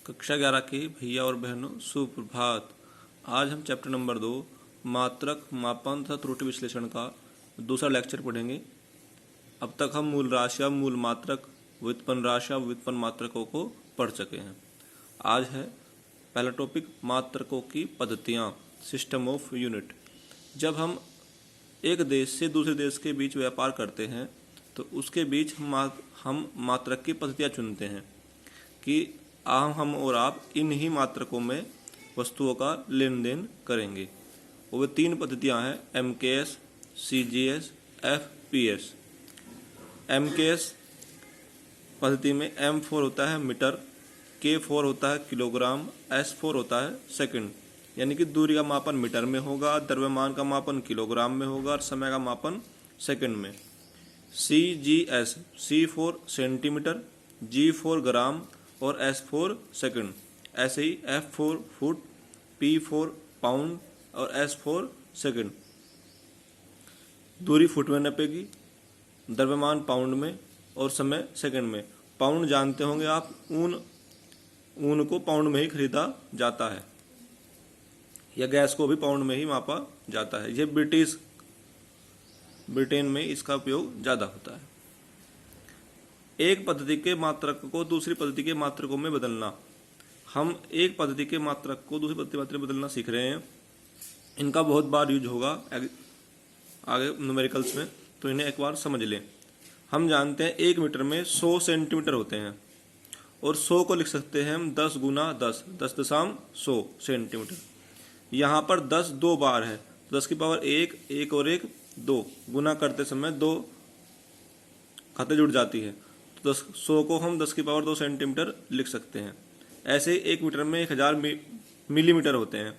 कक्षा 11 के भैया और बहनों सुप्रभात। आज हम चैप्टर नंबर 2 मात्रक मापन तथा त्रुटि विश्लेषण का दूसरा लेक्चर पढ़ेंगे। अब तक हम मूल राशियाँ, मूल मात्रक, व्युत्पन्न राशियाँ, व्युत्पन्न मात्रकों को पढ़ चुके हैं। आज है पहला टॉपिक मात्रकों की पद्धतियाँ, सिस्टम ऑफ यूनिट। जब हम एक देश से दूसरे देश के बीच व्यापार करते हैं तो उसके बीच हम मात्रक की पद्धतियाँ चुनते हैं कि हम और आप इन ही मात्रकों में वस्तुओं का लेन देन करेंगे। वो 3 पद्धतियाँ हैं MKS, CGS, FPS। MKS पद्धति में M4 होता है मीटर, K4 होता है किलोग्राम, S4 होता है सेकंड। यानी कि दूरी का मापन मीटर में होगा, द्रव्यमान का मापन किलोग्राम में होगा और समय का मापन सेकंड में। CGS, C4 सेंटीमीटर, G4 ग्राम और S4 सेकंड। ऐसे ही F4 फुट, P4 पाउंड और S4 सेकंड। दूरी फुट में नापेगी, द्रव्यमान पाउंड में और समय सेकंड में। पाउंड जानते होंगे आप, ऊन को पाउंड में ही खरीदा जाता है या गैस को भी पाउंड में ही मापा जाता है। यह ब्रिटेन में इसका उपयोग ज़्यादा होता है। एक पद्धति के मात्रक को दूसरी पद्धति के मात्रकों में बदलना। हम एक पद्धति के मात्रक को दूसरी पद्धति में बदलना सीख रहे हैं। इनका बहुत बार यूज होगा आगे न्यूमेरिकल्स में, तो इन्हें एक बार समझ लें। हम जानते हैं 1 मीटर में 100 सेंटीमीटर होते हैं और 100 को लिख सकते हैं हम 10 गुना 10, 10.100 सेंटीमीटर। यहाँ पर 10 2 बार है, 10 की पावर 1, 1 और 1 2, गुना करते समय 2 खाते जुड़ जाती है। 100 को हम 10 की पावर 2 सेंटीमीटर लिख सकते हैं। ऐसे 1 मीटर में 1000 मिलीमीटर होते हैं।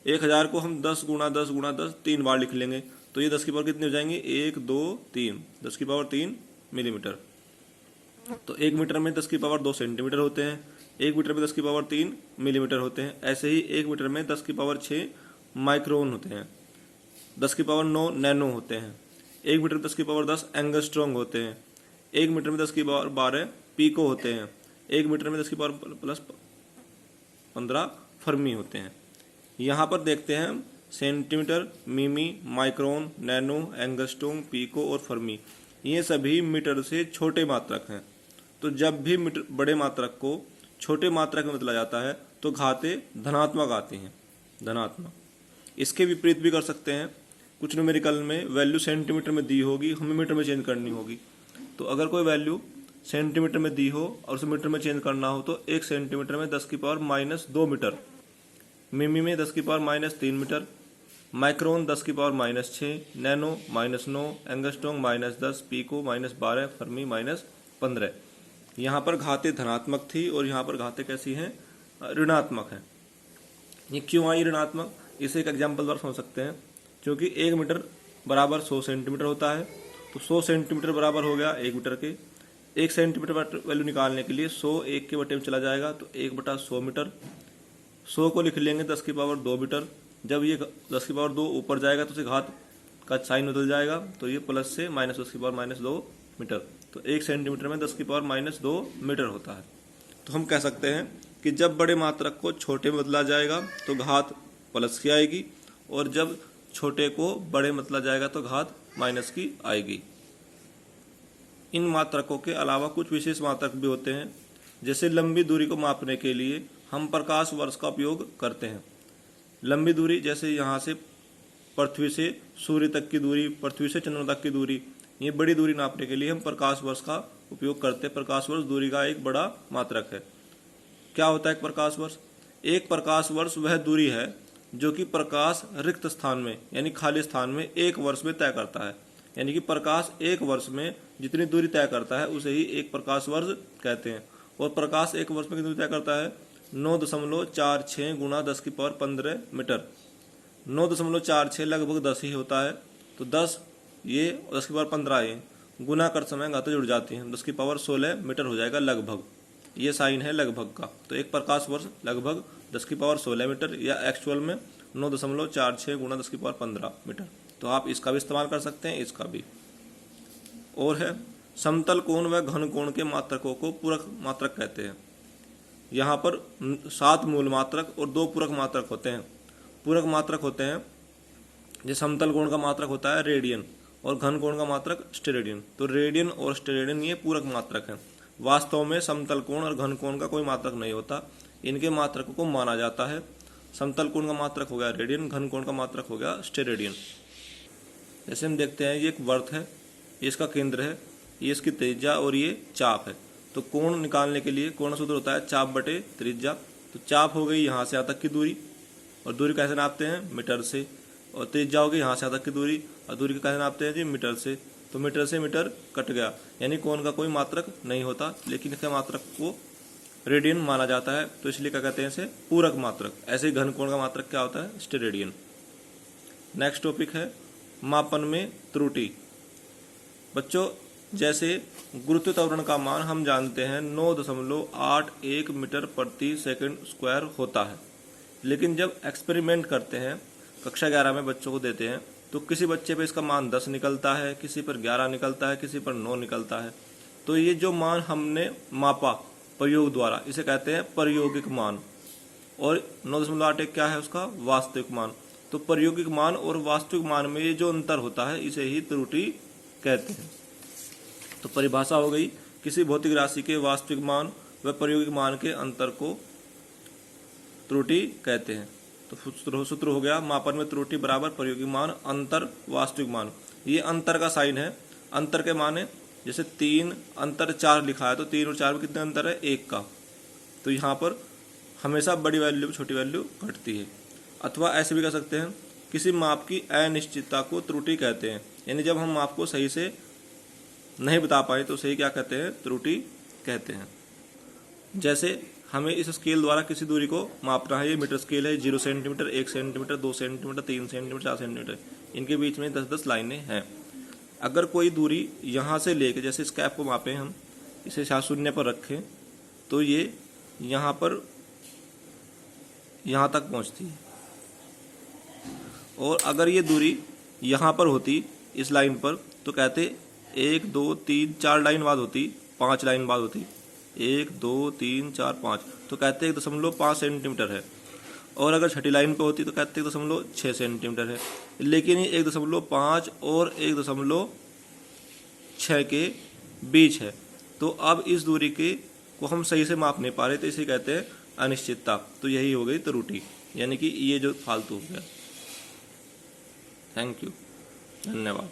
1000 को हम 10 गुणा 10 गुणा 10 3 बार लिख लेंगे, तो ये 10 की पावर कितनी हो जाएंगी? 1 2 3, 10 की पावर 3 मिलीमीटर। तो 1 मीटर में 10 की पावर 2 सेंटीमीटर होते हैं, 1 मीटर में 10 की पावर 3 मिलीमीटर होते हैं। ऐसे ही 1 मीटर में 10 की पावर 6 माइक्रोन होते हैं, 10 की पावर 9 नैनो होते हैं, 1 मीटर में 10 की पावर 10 एंगस्ट्रॉन्ग होते हैं, 1 मीटर में 10 की पावर 12 पीको होते हैं, 1 मीटर में 10 की पावर प्लस 15 फर्मी होते हैं। यहाँ पर देखते हैं सेंटीमीटर, मिमी, माइक्रोन, नैनो, एंगस्ट्रॉन्ग, पीको और फर्मी, ये सभी मीटर से छोटे मात्रक हैं। तो जब भी बड़े मात्रक को छोटे मात्रक में बदला जाता है तो घाते धनात्मक आती हैं, धनात्मक। इसके विपरीत भी कर सकते हैं। कुछ न्यूमेरिकल में वैल्यू सेंटीमीटर में दी होगी, हमें मीटर में चेंज करनी होगी। तो अगर कोई वैल्यू सेंटीमीटर में दी हो और उसे मीटर में चेंज करना हो तो 1 सेंटीमीटर में 10 की पावर -2 मीटर, मिमी में 10 की पावर -3 मीटर, माइक्रोन 10 की power -6, nano -9, angstrom -10, pico -12, fermi -15। यहाँ पर घाते धनात्मक थी और यहाँ पर घाते कैसी हैं? ऋणात्मक हैं। ये क्यों आई ऋणात्मक? इसे एक एग्जाम्पल द्वारा समझ सकते हैं। क्योंकि 1 मीटर बराबर 100 सेंटीमीटर होता है, तो 100 सेंटीमीटर बराबर हो गया 1 मीटर के। 1 सेंटीमीटर वैल्यू निकालने के लिए 100 1 के बटे में चला जाएगा, तो 1/100 मीटर। 100 को लिख लेंगे 10 की पावर 2 मीटर। जब ये 10 की पावर 2 ऊपर जाएगा तो उसे घात का साइन बदल जाएगा, तो ये प्लस से -10 की पावर -2 मीटर। तो 1 सेंटीमीटर में 10 की पावर -2 मीटर होता है। तो हम कह सकते हैं कि जब बड़े मात्रक को छोटे में बदला जाएगा तो घात प्लस की आएगी, और जब छोटे को बड़े में बदला जाएगा तो घात माइनस की आएगी। इन मात्रकों के अलावा कुछ विशेष मात्रक भी होते हैं। जैसे लंबी दूरी को मापने के लिए हम प्रकाश वर्ष का उपयोग करते हैं। लंबी दूरी जैसे यहाँ से पृथ्वी से सूर्य तक की दूरी, पृथ्वी से चंद्रमा तक की दूरी, ये बड़ी दूरी नापने के लिए हम प्रकाश वर्ष का उपयोग करते हैं। प्रकाश वर्ष दूरी का एक बड़ा मात्रक है। क्या होता है एक प्रकाश वर्ष? एक प्रकाश वर्ष वह दूरी है जो कि प्रकाश रिक्त स्थान में यानी खाली स्थान में 1 वर्ष में तय करता है। यानी कि प्रकाश 1 वर्ष में जितनी दूरी तय करता है उसे ही एक प्रकाश वर्ष कहते हैं। और प्रकाश 1 वर्ष में कितनी दूरी तय करता है? 9.46 गुणा 10 की पावर 15 मीटर। 9.46 लगभग 10 ही होता है, तो 10 ये 10 की पावर 15 ये गुना कर समय घातें जुड़ जाती हैं, 10 की पावर 16 मीटर हो जाएगा लगभग। ये साइन है लगभग का। तो एक प्रकाश वर्ष लगभग 10 की पावर 16 मीटर या एक्चुअल में 9.46 गुणा 10 की पावर 15 मीटर। तो आप इसका भी इस्तेमाल कर सकते हैं, इसका भी। और है समतल कोण व घन कोण के मात्रकों को पूरक मात्रक कहते हैं। यहाँ पर 7 मूल मात्रक और 2 पूरक मात्रक होते हैं। पूरक मात्रक होते हैं, जैसे समतल कोण का मात्रक होता है रेडियन और घन कोण का मात्रक स्टेरेडियन। तो रेडियन और स्टेरेडियन ये पूरक मात्रक हैं। वास्तव में समतल कोण और घन कोण का कोई मात्रक नहीं होता, इनके मात्रकों को माना जाता है। समतल कोण का मात्रक हो गया रेडियन, घन कोण का मात्रक हो गया स्टेरेडियन। जैसे हम देखते हैं, ये एक वर्त है, ये इसका केंद्र है, ये इसकी त्रिज्या और ये चाप है। तो कोण निकालने के लिए कोण सूत्र होता है चाप बटे त्रिज्या। तो चाप हो गई यहाँ से यहाँ तक की दूरी, और दूरी कैसे नापते हैं? मीटर से। और त्रिज्या हो गई यहाँ से यहाँ तक की दूरी, और दूरी कैसे नापते हैं जी? मीटर से। तो मीटर से मीटर कट गया, यानी कोण का कोई मात्रक नहीं होता, लेकिन इसके मात्रक को रेडियन माना जाता है, तो इसलिए क्या कहते हैं इसे? पूरक मात्रक। ऐसे ही घन कोण का मात्रक क्या होता है? स्टेरेडियन। नेक्स्ट टॉपिक है मापन में त्रुटि। बच्चों, जैसे गुरुत्व त्वरण का मान हम जानते हैं 9.81 मीटर प्रति सेकंड स्क्वायर होता है, लेकिन जब एक्सपेरिमेंट करते हैं, कक्षा 11 में बच्चों को देते हैं, तो किसी बच्चे पे इसका मान 10 निकलता है, किसी पर 11 निकलता है, किसी पर 9 निकलता है। तो ये जो मान हमने मापा प्रयोग द्वारा, इसे कहते हैं प्रायोगिक मान, और 9.81 क्या है उसका? वास्तविक मान। तो प्रायोगिक मान और वास्तविक मान में ये जो अंतर होता है, इसे ही त्रुटि कहते हैं। तो परिभाषा हो गई, किसी भौतिक राशि के वास्तविक मान व प्रायोगिक मान के अंतर को त्रुटि कहते हैं। तो सूत्र हो गया, मापन में त्रुटि बराबर प्रायोगिक मान अंतर वास्तविक मान। ये अंतर का साइन है, अंतर के माने जैसे 3 अंतर 4 लिखा है, तो 3 और 4 में कितने अंतर है? 1 का। तो यहाँ पर हमेशा बड़ी वैल्यू में छोटी वैल्यू घटती है। अथवा ऐसे भी कह सकते हैं, किसी माप की अनिश्चितता को त्रुटि कहते हैं, यानी जब हम माप को सही से नहीं बता पाए तो सही क्या कहते हैं? त्रुटि कहते हैं। जैसे हमें इस स्केल द्वारा किसी दूरी को मापना है, ये मीटर स्केल है, 0 centimetre, 1 centimetre, 2 centimetre, 3 centimetre, 4 centimetre, इनके बीच में 10-10 लाइनें हैं। अगर कोई दूरी यहाँ से लेके, जैसे इस कैप को मापें हम, इसे 0 पर रखें, तो ये यहाँ पर यहाँ तक पहुँचती है। और अगर ये दूरी यहाँ पर होती, इस लाइन पर, तो कहते 1 2 3 4 लाइन बाद होती, 5 लाइन बाद होती, 1 2 3 4 5, तो कहते 1.5 सेंटीमीटर है। और अगर छठी लाइन पे होती तो कहते 1.6 सेंटीमीटर है। लेकिन ये 1.5 और 1.6 के बीच है। तो अब इस दूरी के को हम सही से माप नहीं पा रहे, तो इसे कहते हैं अनिश्चितता। तो यही हो गई त्रुटि, यानी कि ये जो फालतू हो गया। थैंक यू, धन्यवाद।